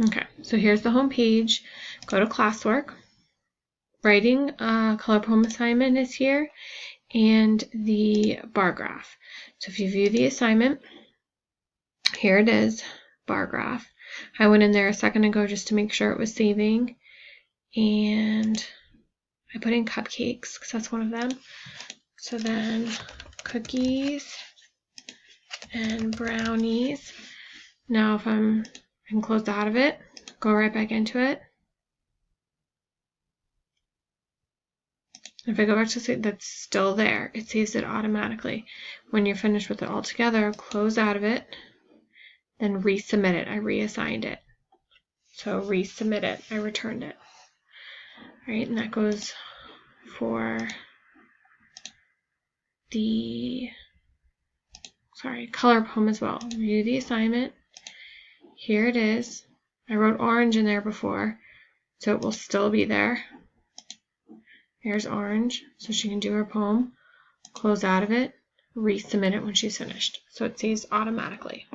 Okay, so here's the home page. Go to classwork. Writing color poem assignment is here, and the bar graph. So if you view the assignment, here it is, bar graph. I went in there a second ago just to make sure it was saving, and I put in cupcakes because that's one of them. So then cookies and brownies. Now if I can close out of it, go right back into it. If I go back to see, that's still there. It saves it automatically. When you're finished with it all together, close out of it, then resubmit it. I reassigned it. So resubmit it. I returned it. All right, and that goes for the color poem as well. View the assignment. Here it is. I wrote orange in there before, so it will still be there. Here's orange, so she can do her poem. Close out of it, resubmit it when she's finished. So it saves automatically.